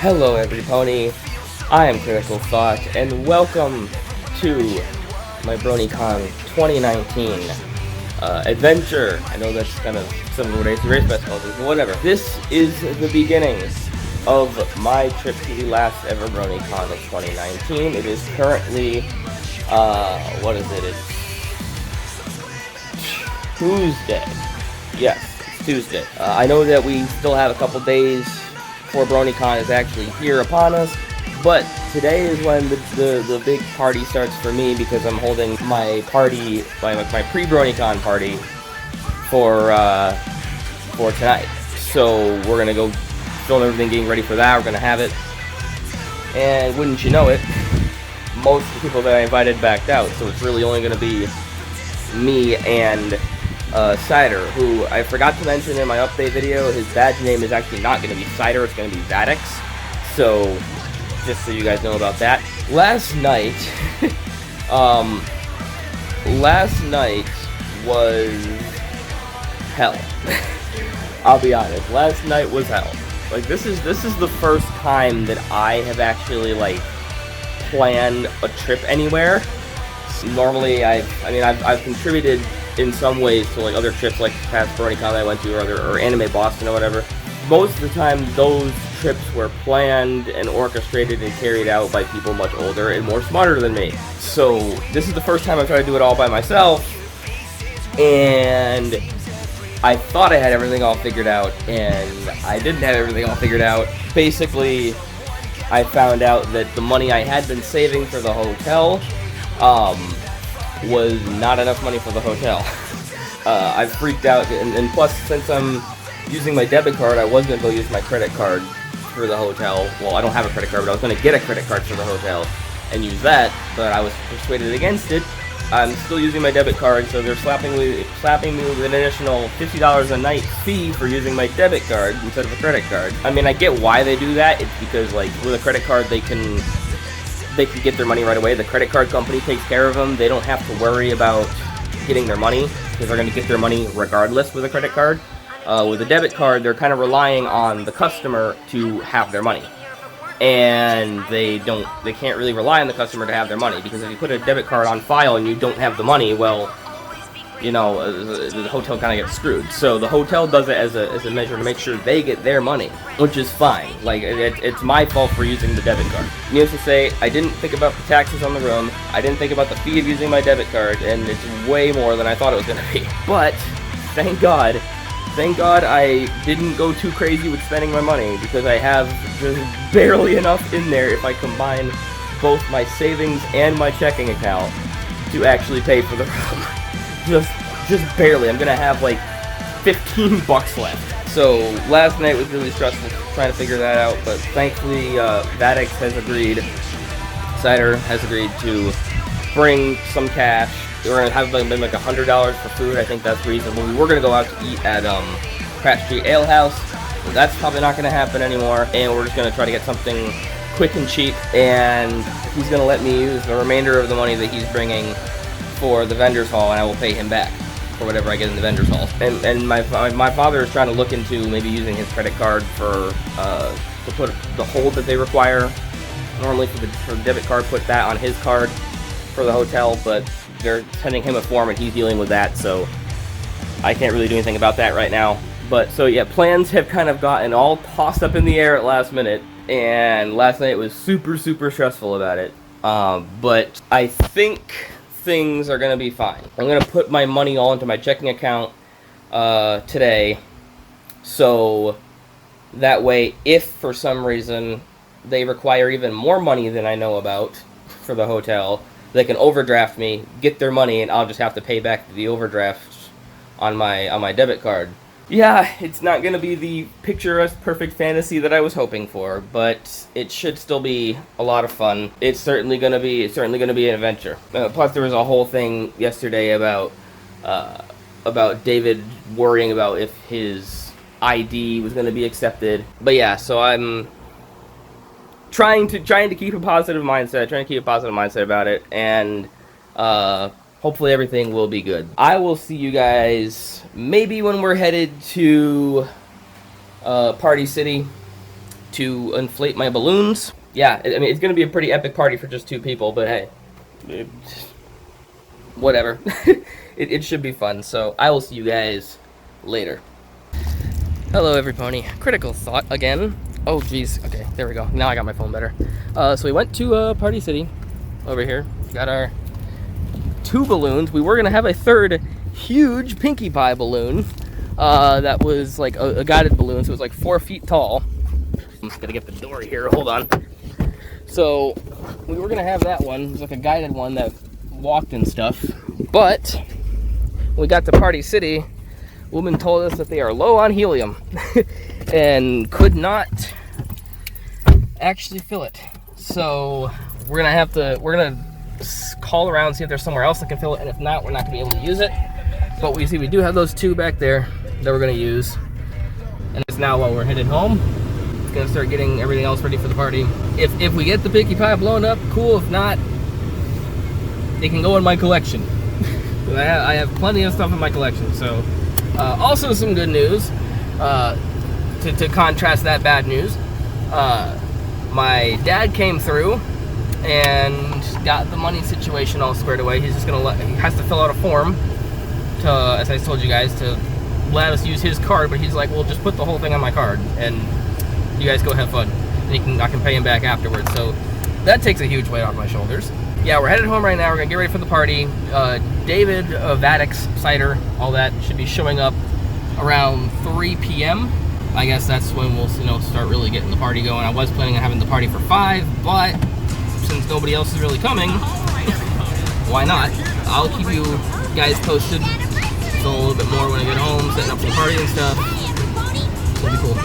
Hello everybody, I am Critical Thought, and welcome to my BronyCon 2019 adventure. I know that's kind of some of what ASUS Race Best calls it, but whatever. This is the beginning of my trip to the last ever BronyCon of 2019. It is currently, what is it? It's Tuesday. Yes, it's Tuesday. I know that we still have a couple days before BronyCon is actually here upon us, but today is when the big party starts for me, because I'm holding my party, my pre-BronyCon party for tonight. So we're gonna go film everything, getting ready for that. We're gonna have it, and wouldn't you know it, most of the people that I invited backed out. So it's really only gonna be me and Cider, who I forgot to mention in my update video. His badge name is actually not going to be Cider, it's going to be Vadix. So, just so you guys know about that. Last night, last night was hell. I'll be honest, last night was hell. Like, this is the first time that I have actually, like, planned a trip anywhere. Normally, I've contributed in some ways to like other trips, like past BronyCon I went to, or Anime Boston or whatever. Most of the time, those trips were planned and orchestrated and carried out by people much older and more smarter than me. So this is the first time I tried to do it all by myself, and I thought I had everything all figured out, and I didn't have everything all figured out. Basically, I found out that the money I had been saving for the hotel was not enough money for the hotel. I freaked out, and plus, since I'm using my debit card, I was going to go use my credit card for the hotel. Well, I don't have a credit card, but I was going to get a credit card for the hotel and use that, but I was persuaded against it. I'm still using my debit card, so they're slapping me with an additional $50 a night fee for using my debit card instead of a credit card. I mean, I get why they do that. It's because, like, with a credit card, they can get their money right away. The credit card company takes care of them. They don't have to worry about getting their money, because they're going to get their money regardless with a credit card. With a debit card, they're kind of relying on the customer to have their money. And they can't really rely on the customer to have their money, because if you put a debit card on file and you don't have the money, well, you know, the hotel kind of gets screwed. So the hotel does it as a measure to make sure they get their money, which is fine. Like, it's my fault for using the debit card. Needless to say, I didn't think about the taxes on the room. I didn't think about the fee of using my debit card, and it's way more than I thought it was going to be. But thank God I didn't go too crazy with spending my money, because I have just barely enough in there if I combine both my savings and my checking account to actually pay for the room. Just barely. I'm gonna have like $15 left. So last night was really stressful trying to figure that out, but thankfully Vadix has agreed, Cider has agreed to bring some cash. We're gonna have like $100 for food. I think that's reasonable. We were gonna go out to eat at Crash Street Ale House. So that's probably not gonna happen anymore, and we're just gonna try to get something quick and cheap. And he's gonna let me use the remainder of the money that he's bringing for the vendor's hall, and I will pay him back for whatever I get in the vendor's hall. And my father is trying to look into maybe using his credit card for to put the hold that they require normally for the debit card, put that on his card for the hotel, but they're sending him a form and he's dealing with that, so I can't really do anything about that right now. But so yeah, plans have kind of gotten all tossed up in the air at last minute, and last night was super stressful about it. But I think things are gonna be fine. I'm gonna put my money all into my checking account today, so that way, if for some reason they require even more money than I know about for the hotel, they can overdraft me, get their money, and I'll just have to pay back the overdraft on my debit card. Yeah, it's not gonna be the picturesque, perfect fantasy that I was hoping for, but it should still be a lot of fun. It's certainly gonna be an adventure. Plus, there was a whole thing yesterday about David worrying about if his ID was gonna be accepted. But yeah, so I'm trying to keep a positive mindset about it, and hopefully everything will be good. I will see you guys maybe when we're headed to Party City to inflate my balloons. Yeah, I mean, it's gonna be a pretty epic party for just 2 people, but hey, whatever. It should be fun, so I will see you guys later. Hello, everypony. Critical thought again. Oh, geez. Okay, there we go. Now I got my phone better. So we went to Party City over here. Got our 2 balloons. We were going to have a 3rd huge Pinkie Pie balloon that was like a guided balloon, so it was like 4 feet tall. I'm just going to get the door here. Hold on. So we were going to have that one. It was like a guided one that walked and stuff. But when we got to Party City, woman told us that they are low on helium and could not actually fill it. So we're gonna call around, see if there's somewhere else that can fill it, and if not, we're not gonna be able to use it. But we do have those 2 back there that we're gonna use. And it's now while we're headed home. It's gonna start getting everything else ready for the party. If we get the Pinkie Pie blown up, cool. If not, they can go in my collection. I have plenty of stuff in my collection. So also some good news, to contrast that bad news. My dad came through and got the money situation all squared away. He's just he has to fill out a form to, as I told you guys, to let us use his card, but he's like, well, just put the whole thing on my card and you guys go have fun. And I can pay him back afterwards. So that takes a huge weight off my shoulders. Yeah, we're headed home right now. We're gonna get ready for the party. David, MAGIX, Cider, all that should be showing up around 3 p.m. I guess that's when we'll, start really getting the party going. I was planning on having the party for 5, but since nobody else is really coming, why not? I'll keep you guys posted. So a little bit more when I get home, setting up the party and stuff. It'll be cool.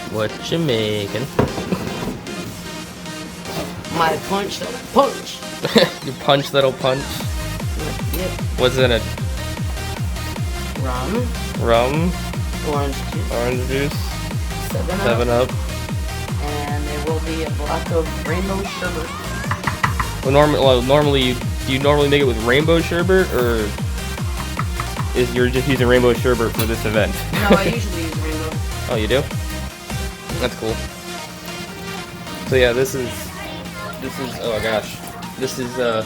What you making? My punch that'll punch. Your punch that'll punch? Yep. What's in it? Rum. Orange juice. 7 Up. And there will be a block of rainbow sherbet. Well, normally, do you normally make it with rainbow sherbet, or is you're just using rainbow sherbet for this event? No, I usually use rainbow. Oh, you do? That's cool. So yeah, this is oh my gosh, this is her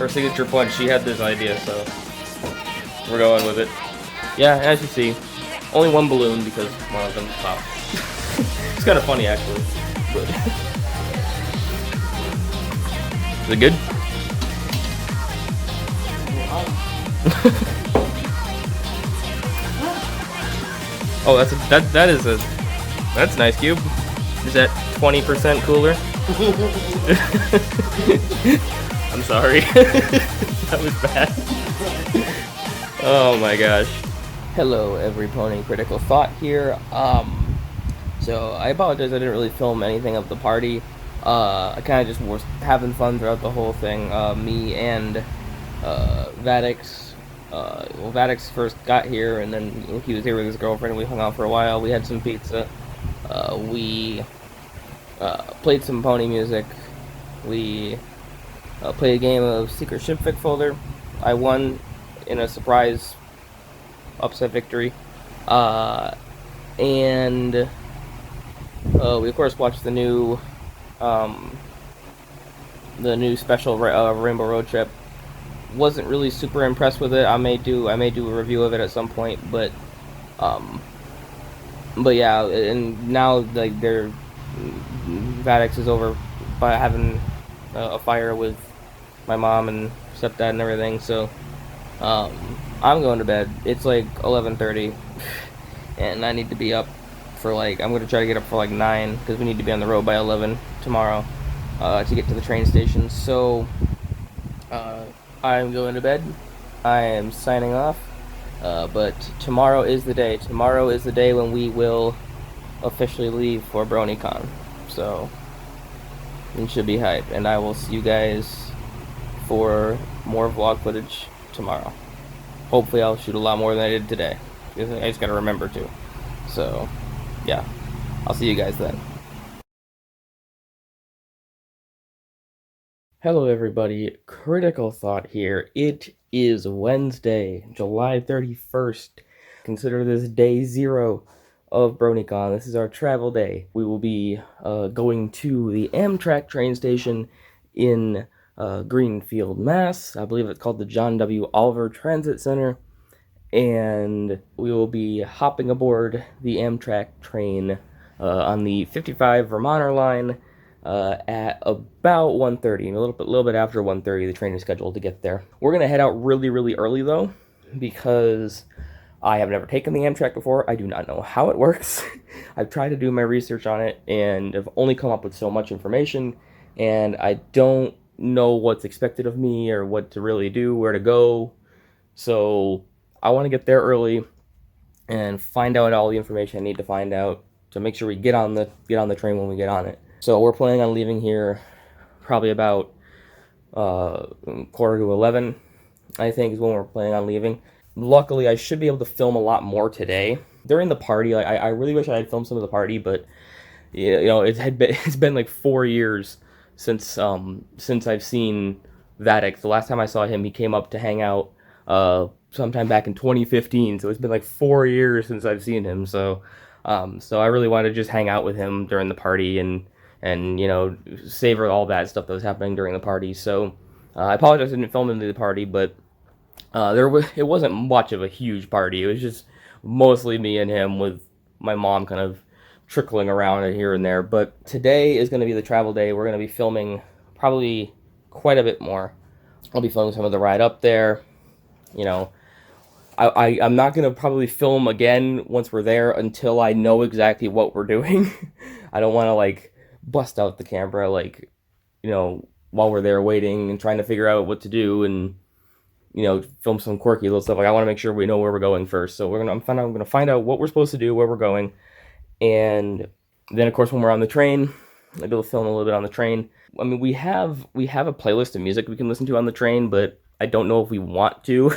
signature punch. She had this idea, so we're going with it. Yeah, as you see, only 1 balloon because one of them popped. It's kind of funny actually. But is it good? Oh, that's nice, Cube. Is that 20% cooler? I'm sorry. That was bad. Oh my gosh. Hello, everypony. Critical Thought here. So I apologize I didn't really film anything of the party. I kind of just was having fun throughout the whole thing. Me and Vadix. Well, Vadix first got here, and then he was here with his girlfriend, and we hung out for a while. We had some pizza. We played some pony music. We played a game of Secret Shipfic Folder. I won in a surprise upset victory. And we of course watched the new special Rainbow Road Trip. Wasn't really super impressed with it. I may do a review of it at some point, but yeah, and now like Vadix is over by having a fire with my mom and stepdad and everything, so I'm going to bed. It's like 11:30 and I need to be up for I'm going to try to get up for 9 because we need to be on the road by 11 tomorrow to get to the train station. So I'm going to bed. I am signing off. But tomorrow is the day. Tomorrow is the day when we will officially leave for BronyCon. So it should be hype, and I will see you guys for more vlog footage tomorrow. Hopefully I'll shoot a lot more than I did today, because I just gotta remember to. So yeah, I'll see you guys then. Hello everybody, Critical Thought here. It is Wednesday, July 31st. Consider this day 0 of BronyCon. This is our travel day. We will be going to the Amtrak train station in Greenfield, Mass. I believe it's called the John W. Oliver Transit Center. And we will be hopping aboard the Amtrak train on the 55 Vermonter line at about 1:30, a little bit after 1:30. The train is scheduled to get there. We're gonna head out really early though, because I have never taken the Amtrak before. I do not know how it works. I've tried to do my research on it and have only come up with so much information, and I don't know what's expected of me or what to really do, where to go. So I want to get there early and find out all the information I need to find out to make sure we get on the train when we get on it. So we're planning on leaving here probably about 10:45, I think, is when we're planning on leaving. Luckily, I should be able to film a lot more today during the party. Like, I really wish I had filmed some of the party, but you know, it's been like 4 years since I've seen Vadix. The last time I saw him, he came up to hang out sometime back in 2015. So it's been like 4 years since I've seen him. So I really wanted to just hang out with him during the party and you know, savor all that stuff that was happening during the party. So I apologize I didn't film into the party, but it wasn't much of a huge party. It was just mostly me and him, with my mom kind of trickling around here and there. But today is going to be the travel day. We're going to be filming probably quite a bit more. I'll be filming some of the ride up there. You know, I'm not going to probably film again once we're there until I know exactly what we're doing. I don't want to, like, bust out the camera, like, you know, while we're there waiting and trying to figure out what to do and, you know, film some quirky little stuff. Like, I want to make sure we know where we're going first. So I'm going to find out what we're supposed to do, where we're going. And then, of course, when we're on the train, I'll be able to film a little bit on the train. I mean, we have a playlist of music we can listen to on the train, but I don't know if we want to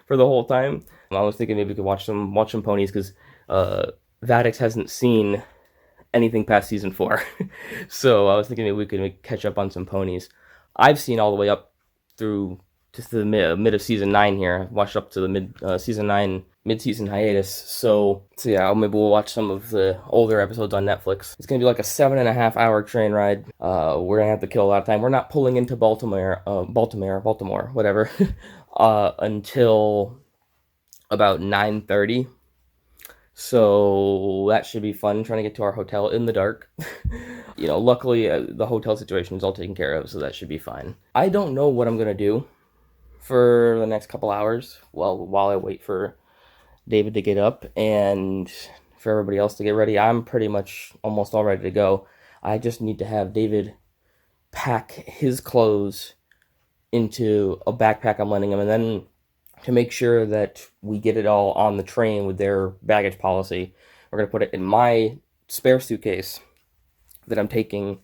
for the whole time. I was thinking maybe we could watch some ponies, because Vadix hasn't seen anything past season 4. So I was thinking maybe we could catch up on some ponies. I've seen all the way up through just the mid of season 9 here. I've watched up to the season 9 mid-season hiatus. So yeah, maybe we'll watch some of the older episodes on Netflix. It's gonna be like a 7.5-hour train ride. We're gonna have to kill a lot of time. We're not pulling into Baltimore, whatever, until about 9:30. So that should be fun, trying to get to our hotel in the dark. You know, luckily the hotel situation is all taken care of, so that should be fine. I don't know what I'm gonna do for the next couple hours while I wait for David to get up and for everybody else to get ready. I'm pretty much almost all ready to go. I just need to have David pack his clothes into a backpack I'm lending him, and then to make sure that we get it all on the train with their baggage policy, we're going to put it in my spare suitcase that I'm taking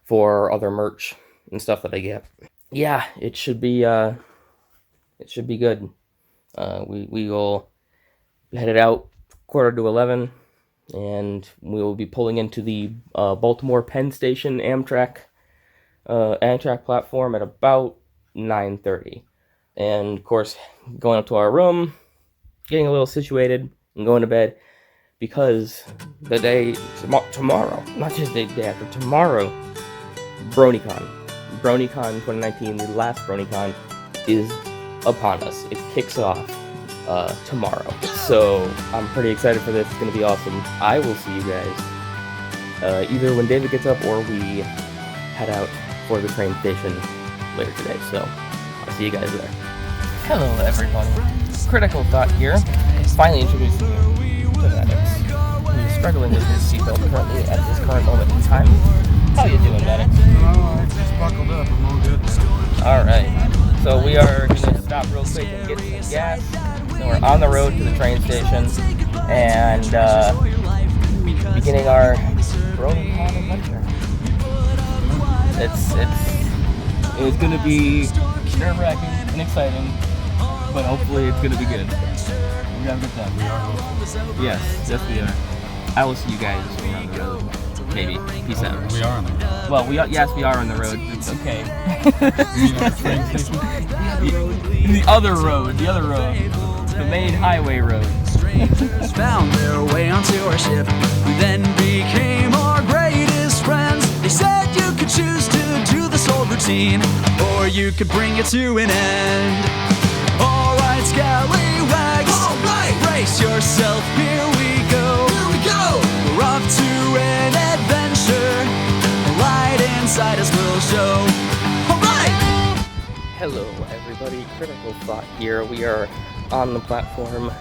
for other merch and stuff that I get. Yeah, it should be good. We will be headed out 10:45, and we will be pulling into the Baltimore Penn Station Amtrak platform at about 9:30. And, of course, going up to our room, getting a little situated, and going to bed, because the day tomorrow, not just the day after, tomorrow, BronyCon 2019, the last BronyCon, is upon us. It kicks off tomorrow. So I'm pretty excited for this. It's going to be awesome. I will see you guys either when David gets up or we head out for the train station later today. So I'll see you guys there. Hello everybody, Critical Thought here, finally introducing you to Vadix, who's struggling with his seatbelt currently at this current moment in time. How you doing, Vadix? Oh, I just buckled up, I'm all good now. Alright, so we are going to stop real quick and get some gas, then we're on the road to the train station and beginning our BronyCon adventure. It's gonna be nerve-wracking and exciting, but hopefully it's gonna be good. We're gonna have a good time. We are. Yes, we are. I will see you guys on the road. Maybe. Peace out. We are on the road. Well, yes, we are on the road. It's okay. You mean at the train station? The other road. The main highway road. Strangers found their way onto our ship, who then became our greatest friends. They said you could choose to do this old routine, or you could bring it to an end. Alright, scallywags, alright, brace yourself, here we go. We're off to an adventure, the light inside us will show. Alright! Hello, everybody. Critical Thought here. We are on the platform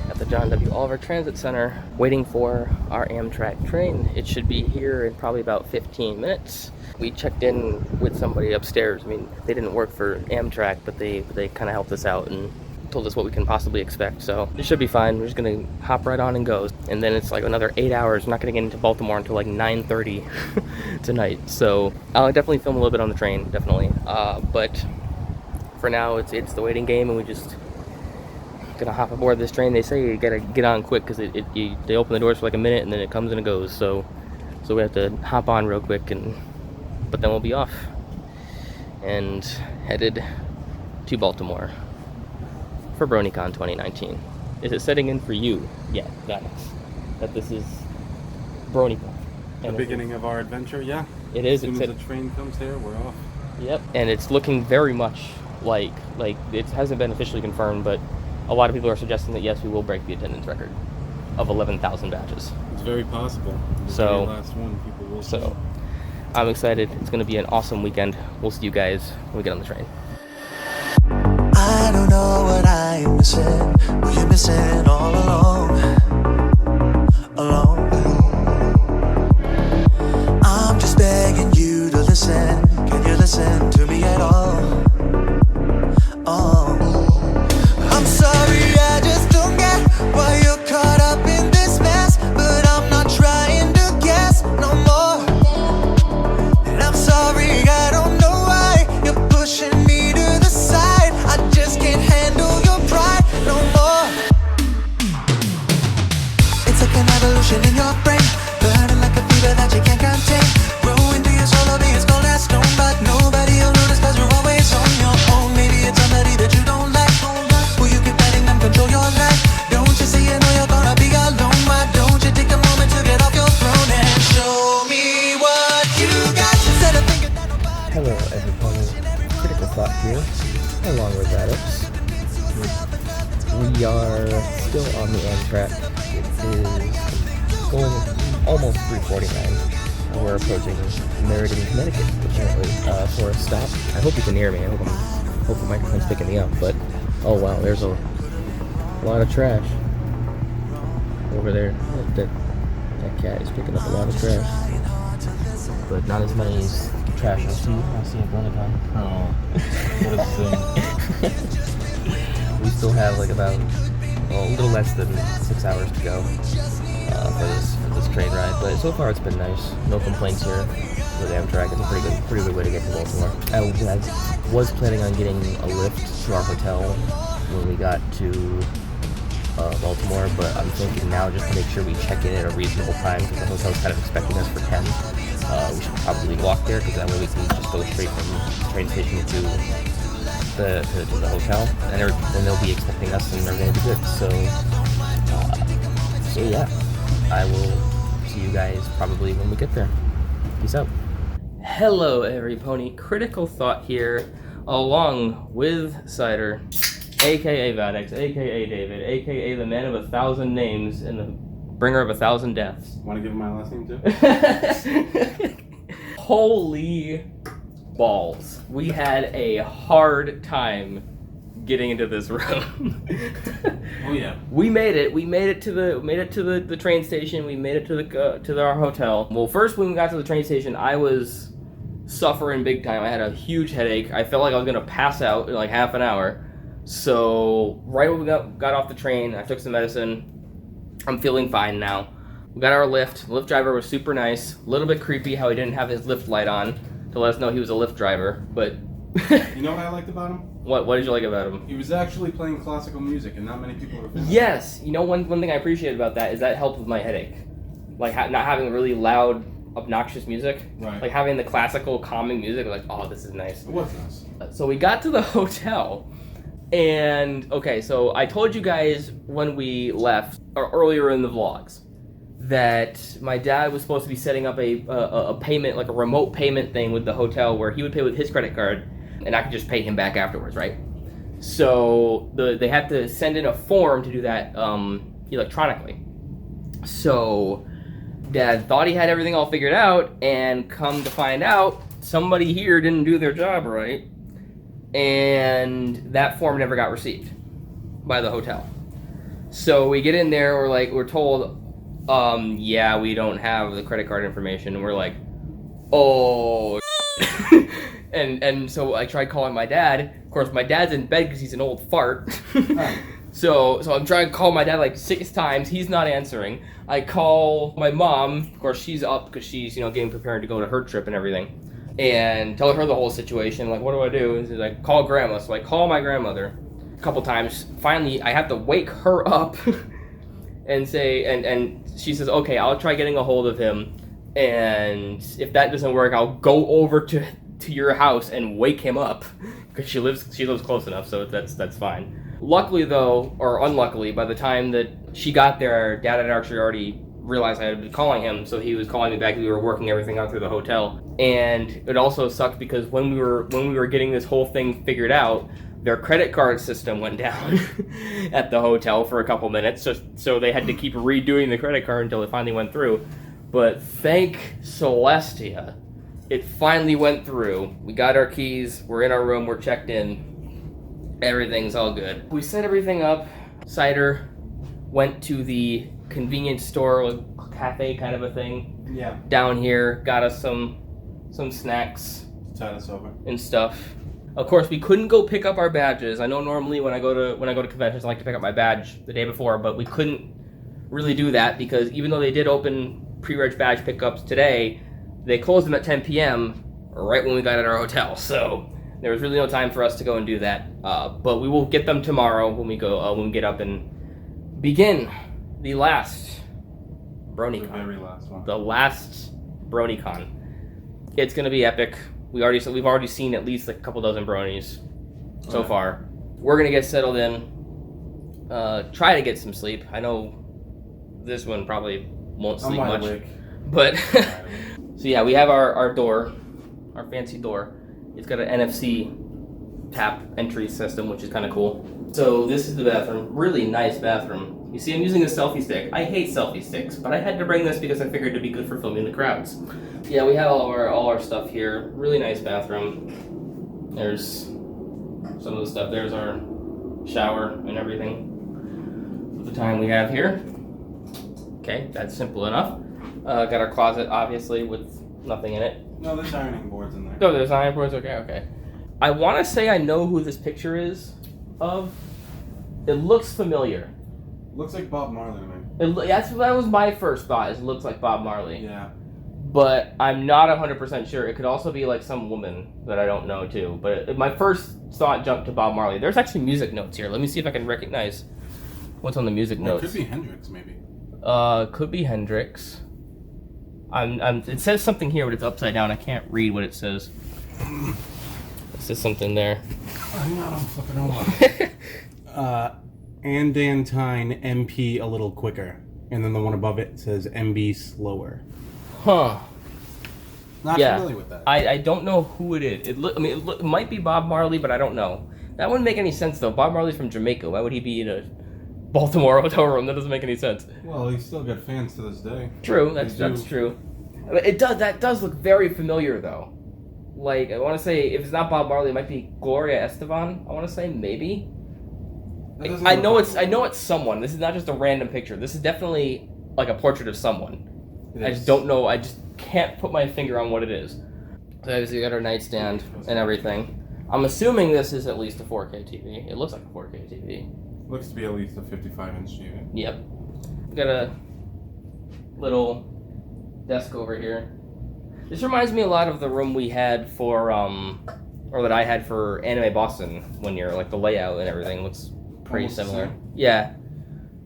at the John W. Oliver Transit Center waiting for our Amtrak train. It should be here in probably about 15 minutes. We checked in with somebody upstairs. I mean, they didn't work for Amtrak, but they kind of helped us out and told us what we can possibly expect. So it should be fine. We're just gonna hop right on and go. And then it's like another 8 hours. We're not gonna get into Baltimore until like 9:30 tonight. So I'll definitely film a little bit on the train, definitely. But for now, it's the waiting game, and we just gonna hop aboard this train. They say you gotta get on quick because they open the doors for like a minute and then it comes and it goes. So we have to hop on real quick, but then we'll be off and headed to Baltimore for BronyCon 2019. Is it setting in for you? Yeah, that this is BronyCon. The beginning of our adventure, yeah. It is. As soon as the train comes here, we're off. Yep, and it's looking very much like it hasn't been officially confirmed, but a lot of people are suggesting that yes, we will break the attendance record of 11,000 batches. It's very possible. So, the last one, people will. So, I'm excited. It's going to be an awesome weekend. We'll see you guys when we get on the train. I don't know what I am missing, but you're missing all along. I'm just begging you to listen. Can you listen to me at all? I'm sorry, I just don't get why you're caught up in this mess, but I'm not trying to guess no more. And I'm sorry, I don't know why you're pushing me to the side. I just can't handle your pride no more. It's like an evolution in your brain, burning like a fever that you can't contain. Growing through your soul, being cold as stone, but nobody will notice cause you're always on your own. Maybe it's somebody that you don't like, who you keep letting them control your life. Don't you see you know you're gonna be alone? Why don't you take a moment to get off your throne and show me what you got instead of thinking that nobody. Hello, everybody. Critical Thought here, along with ASUS. We are still on the Amtrak. It is going almost 3:49. We're approaching Meriden, Connecticut, apparently, for a stop. I hope you can hear me. I hope the microphone's picking me up. But oh wow, there's a lot of trash over there. That cat is picking up a lot of trash, but not as many as trash I see at BronyCon. Oh, what a thing. We still have like about a little less than 6 hours to go for this train ride, but so far it's been nice. No complaints here with Amtrak. It's a pretty good way to get to Baltimore. I was planning on getting a lift to our hotel when we got to Baltimore, but I'm thinking now just to make sure we check in at a reasonable time because the hotel's kind of expecting us for 10. We should probably walk there because that way we can just go straight from the train station to the hotel, and then they'll be expecting us and they're going to be good. So yeah, I will see you guys probably when we get there. Peace out. Hello, everybody. Critical Thought here, along with Cider, aka Vadex, aka David, aka the man of 1,000 names and the bringer of 1,000 deaths. Want to give him my last name too? Holy balls. We had a hard time getting into this room. Oh yeah. We made it to the train station. We made it to our hotel. Well, first when we got to the train station, I was suffering big time. I had a huge headache. I felt like I was gonna pass out in like half an hour. So right when we got off the train, I took some medicine. I'm feeling fine now. We got our lift. The Lyft driver was super nice. A little bit creepy how he didn't have his Lyft light on to let us know he was a Lyft driver, but... You know what I liked about him? What did you like about him? He was actually playing classical music, and not many people are fans. Yes! You know, one thing I appreciate about that is that helped with my headache. Like, not having really loud, obnoxious music. Right. Like, having the classical, calming music, like, oh, this is nice. It was nice. So we got to the hotel, and, okay, so I told you guys when we left, or earlier in the vlogs, that my dad was supposed to be setting up a payment, like a remote payment thing with the hotel where he would pay with his credit card and I could just pay him back afterwards, right? So they had to send in a form to do that electronically. So Dad thought he had everything all figured out, and come to find out, somebody here didn't do their job right, and that form never got received by the hotel. So we get in there, we're told, yeah, we don't have the credit card information, and we're like, oh, and so I tried calling my dad. Of course, my dad's in bed because he's an old fart. So I'm trying to call my dad like 6 times. He's not answering. I call my mom. Of course, she's up because she's, getting prepared to go to her trip and everything. And tell her the whole situation. Like, what do I do? And she's like, call grandma. So I call my grandmother a couple times. Finally, I have to wake her up and say, and she says, okay, I'll try getting a hold of him. And if that doesn't work, I'll go over to your house and wake him up because she lives close enough, so that's fine. Luckily though, or unluckily, by the time that she got there, Dad had actually already realized I had been calling him, so he was calling me back. We were working everything out through the hotel, and it also sucked because when we were getting this whole thing figured out, their credit card system went down at the hotel for a couple minutes, so they had to keep redoing the credit card until it finally went through. But thank Celestia, it finally went through. We got our keys, we're in our room, we're checked in. Everything's all good. We set everything up. Cider went to the convenience store, like cafe kind of a thing. Yeah. Down here, got us some snacks. Tide us over. And stuff. Of course, we couldn't go pick up our badges. I know normally when I go to conventions, I like to pick up my badge the day before, but we couldn't really do that because even though they did open pre-reg badge pickups today, they closed them at 10 p.m. right when we got at our hotel. So there was really no time for us to go and do that. But we will get them tomorrow when we get up and begin the last BronyCon. The very last one. The last BronyCon. It's gonna be epic. We've already seen at least a couple dozen bronies so far. We're gonna get settled in. Try to get some sleep. I know this one probably won't sleep much. Awake. But so yeah, we have our door, our fancy door. It's got an NFC tap entry system, which is kind of cool. So this is the bathroom. Really nice bathroom. You see, I'm using a selfie stick. I hate selfie sticks, but I had to bring this because I figured it'd be good for filming the crowds. Yeah, we have all our stuff here. Really nice bathroom. There's some of the stuff. There's our shower and everything. With the time we have here. Okay, that's simple enough. Got our closet, obviously, with nothing in it. No, there's ironing boards in there. Oh, there's iron boards? Okay. I want to say I know who this picture is of. It looks familiar. Looks like Bob Marley to me. That was my first thought, is it looks like Bob Marley. Yeah. But I'm not 100% sure. It could also be like some woman that I don't know, too. But my first thought jumped to Bob Marley. There's actually music notes here. Let me see if I can recognize what's on the music notes. It could be Hendrix, maybe. Could be Hendrix. It says something here, but it's upside down. I can't read what it says. It says something there. Hang on, I'm flipping over. Andantine MP a little quicker. And then the one above it says MB slower. Huh. Not familiar with that. I don't know who it is. It might be Bob Marley, but I don't know. That wouldn't make any sense, though. Bob Marley's from Jamaica. Why would he be in a Baltimore hotel room? That doesn't make any sense. Well, he's still got fans to this day. True, that's true. That does look very familiar, though. Like, I want to say, if it's not Bob Marley, it might be Gloria Estefan. I want to say, maybe. I know it's someone. This is not just a random picture. This is definitely like a portrait of someone. I just don't know. I just can't put my finger on what it is. So obviously we got our nightstand and everything. I'm assuming this is at least a 4K TV. It looks like a 4K TV. Looks to be at least a 55-inch TV. Yep. Got a little desk over here. This reminds me a lot of the room we had for, or that I had for Anime Boston one year. Like the layout and everything looks pretty Almost similar. the same. Yeah.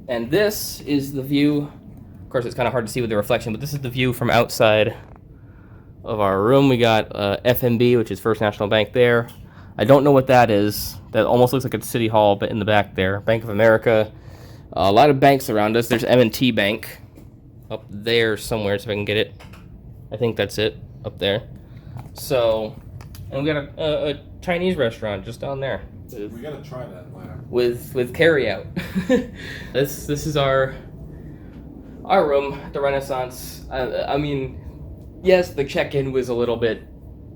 And this is the view. Of course, it's kind of hard to see with the reflection, but this is the view from outside of our room. We got FNB, which is First National Bank there. I don't know what that is. That almost looks like it's City Hall, but in the back there. Bank of America. A lot of banks around us. There's M&T Bank up there somewhere, so if I can get it. I think that's it up there. So, and we got a Chinese restaurant just down there. We gotta try that later. With carry out. This is our room, the Renaissance. I mean, yes, the check-in was a little bit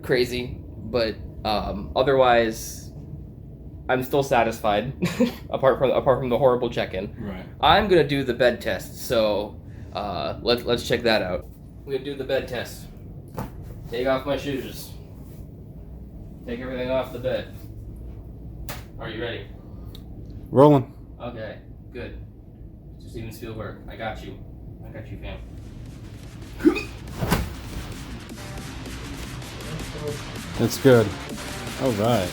crazy, but otherwise, I'm still satisfied. apart from the horrible check-in. Right. I'm gonna do the bed test, so let's check that out. I'm gonna do the bed test. Take off my shoes. Take everything off the bed. Are you ready? Rolling. Okay, good. Mr. Steven Spielberg, I got you. I got you, fam. That's good. All right.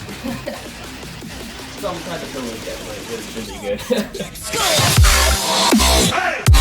Some kind of feeling get, but it should be good.